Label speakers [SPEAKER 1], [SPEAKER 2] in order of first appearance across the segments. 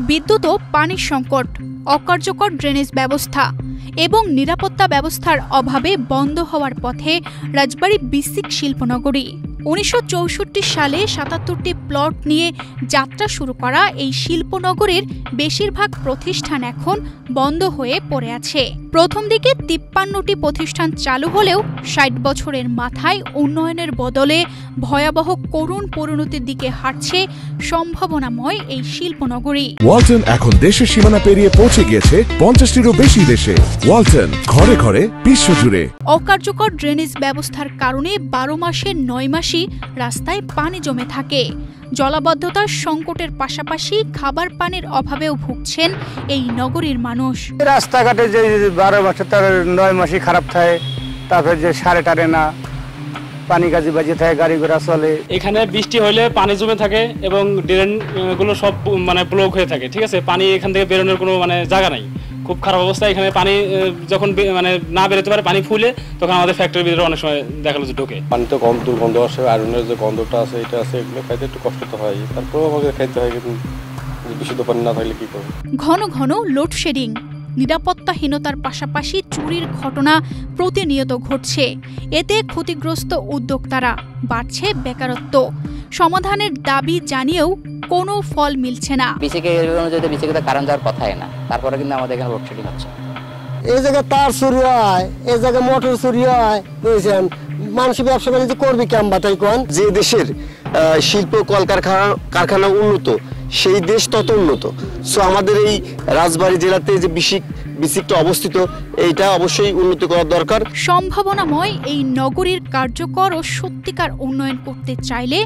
[SPEAKER 1] বিদ্যুৎ ও পানির সংকট, অকার্যকর ড্রেনেজ ব্যবস্থা এবং নিরাপত্তা ব্যবস্থার অভাবে বন্ধ হওয়ার পথে রাজবাড়ী বিসিক শিল্পনগরী। 1964 সালে 77টি প্লট নিয়ে যাত্রা শুরু করা এই শিল্পনগরীর বেশিরভাগ প্রতিষ্ঠান এখন বন্ধ হয়ে পড়ে আছে। প্রথম দিকে 53টি প্রতিষ্ঠান চালু হলেও 60 বছরের মাথায় উন্নয়নের বদলে ভয়াবহ করুণ পরিণতির দিকে হাঁটছে সম্ভাবনাময় এই শিল্পনগরী।
[SPEAKER 2] ওয়ালটন এখন দেশের সীমানা পেরিয়ে পৌঁছে গিয়েছে 50টিরও বেশি দেশে। ওয়ালটন, ঘরে ঘরে বিশ্বজুড়ে।
[SPEAKER 1] অকার্যকর ড্রেনেজ ব্যবস্থার কারণে 12 মাসের 9 মাসই রাস্তায় পানি জমে থাকে। জলাবদ্ধতার সংকটের পাশাপাশি খাবার পানির অভাবেও ভুগছেন এই নগরীর মানুষ।
[SPEAKER 3] রাস্তাঘাটে যে 12 মাসে তার 9 মাসই খারাপ থাকে, তারপরে যে সারে টারে না, পানি কাজি বাজিয়ে থাকে, গাড়ি ঘোড়া চলে।
[SPEAKER 4] এখানে বৃষ্টি হলে পানি জমে থাকে এবং ড্রেন গুলো সব ব্লক হয়ে থাকে। ঠিক আছে, পানি এখান থেকে বেরোনোর কোনো জায়গা নাই, খুব খারাপ অবস্থা। এখানে পানি যখন না বেরোতে পারে, পানি ফুলে, তখন আমাদের ফ্যাক্টরির ভিতরে অনেক সময় দেখা গেল যে ঢোকে।
[SPEAKER 5] পানি তো কম দুর্গন্ধ আসে, আয়রনের যে গন্ধটা আছে এটা আছে, এগুলো খাইতে একটু কষ্ট তো হয়, তারপরেও আমাকে খাইতে হয়, কিন্তু বিশুদ্ধ পানি না থাকলে কি করব।
[SPEAKER 1] ঘন ঘন লোডশেডিং, নিরাপত্তাহীনতার পাশাপাশি চুরির ঘটনা প্রতিনিয়ত ঘটছে। এতে ক্ষতিগ্রস্ত উদ্যোক্তারা, বাড়ছে বেকারত্ব। সমাধানের দাবি জানিয়েও কোনো ফল মিলছে না।
[SPEAKER 6] বিসিকে কারেন্ট যাওয়ার কথাই না, তারপরে কিন্তু আমাদের এখানে লোডশেডিং হচ্ছে।
[SPEAKER 7] এই জায়গায় তার চুরি হয়, এই জায়গায় মোটর চুরি হয়, বুঝছেন? মানুষ ব্যবসা বাণিজ্য করবি কেমন বাতাই কোন?
[SPEAKER 8] যে দেশের শিল্প কারখানা উন্নত, সেই দেশ তত উন্নত। সো আমাদের এই রাজবাড়ী জেলাতে যে বিসিকটা অবস্থিত, এইটা অবশ্যই উন্নতি করা দরকার।
[SPEAKER 1] সম্ভাবনাময় এই নগরীর কার্যকর ও সত্যিকার উন্নয়ন করতে চাইলে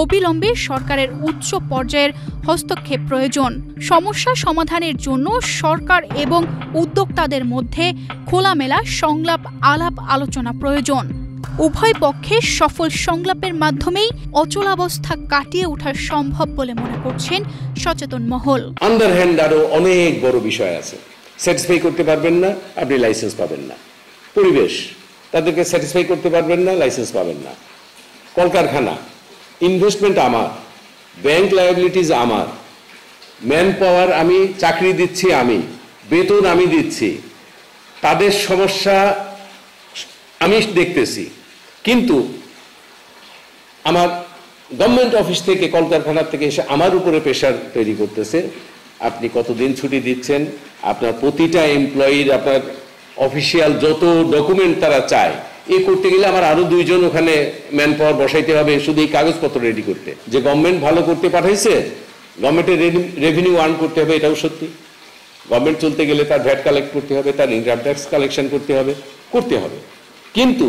[SPEAKER 1] অবিলম্বে সরকারের উচ্চ পর্যায়ের হস্তক্ষেপ প্রয়োজন। সমস্যা সমাধানের জন্য সরকার এবং উদ্যোক্তাদের মধ্যে খোলামেলা সংলাপ, আলাপ আলোচনা প্রয়োজন। উভয় পক্ষের সফল সংলাপের মাধ্যমেই অচলাবস্থা কাটিয়ে ওঠা সম্ভব বলে মনে করছেন সচেতন মহল।
[SPEAKER 9] আন্ডারহ্যান্ড আরো অনেক বড় বিষয় আছে। স্যাটিসফাই করতে পারবেন না, আপনি লাইসেন্স পাবেন না। পরিবেশ, তাদেরকে স্যাটিসফাই করতে পারবেন না, লাইসেন্স পাবেন না। কলকারখানা, ইনভেস্টমেন্ট আমার, ব্যাংক লায়াবিলিটিজ আমার, ম্যান পাওয়ার আমি চাকরি দিচ্ছি, আমি বেতন আমি দিচ্ছি, তাদের সমস্যা আমি দেখতেছি। কিন্তু আমার গভর্নমেন্ট অফিস থেকে, কলকারখানা থেকে এসে আমার উপরে প্রেশার তৈরি করতেছে। আপনি কতদিন ছুটি দিচ্ছেন, আপনার প্রতিটা এমপ্লয়ির আপনার অফিসিয়াল যত ডকুমেন্ট তারা চায়, এ করতে গেলে আমার আরো 2 জন ওখানে ম্যান পাওয়ার বসাইতে হবে শুধু এই কাগজপত্র রেডি করতে। যে গভর্নমেন্ট ভালো করতে পাঠাইছে, গভর্নমেন্টের রেভিনিউ আর্ন করতে হবে, এটাও সত্যি। গভর্নমেন্ট চলতে গেলে তার ভ্যাট কালেক্ট করতে হবে, তার ইনকাম ট্যাক্স কালেকশন করতে হবে। কিন্তু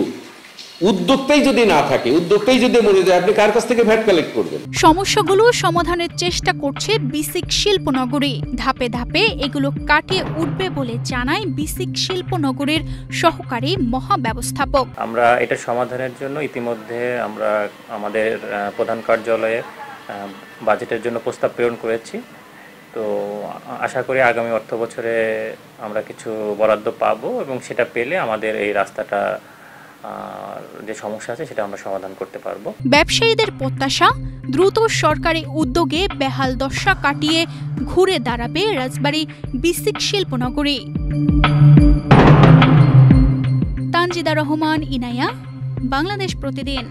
[SPEAKER 9] উদ্যোক্তাই যদি না থাকে, উদ্যোক্তাই যদি মরে যায়, আপনি কার কাছ থেকে ভ্যাট কালেক্ট করবেন?
[SPEAKER 1] সমস্যাগুলো সমাধানের চেষ্টা করছে বিসিক শিল্পনগরী। ধাপে ধাপে এগুলো কাটিয়ে উঠবে বলে জানায় বিসিক শিল্পনগরীর সহকারী মহাব্যবস্থাপক।
[SPEAKER 10] আমরা এটা সমাধানের জন্য ইতিমধ্যে আমরা আমাদের প্রধান কার্যালয়ে বাজেটের জন্য প্রস্তাব প্রেরণ করেছি। তো আশা করি আগামী অর্থ বছরে আমরা কিছু বরাদ্দ পাবো এবং সেটা পেলে আমাদের এই রাস্তাটা যে সমস্যা আছে সেটা আমরা সমাধান করতে পারবো।
[SPEAKER 1] ব্যবসায়ীদের প্রত্যাশা, দ্রুত সরকারি উদ্যোগে বেহাল দশা কাটিয়ে ঘুরে দাঁড়াবে রাজবাড়ী বিসিক শিল্পনগরী। তানজিদা রহমান, ইনায়া, বাংলাদেশ প্রতিদিন।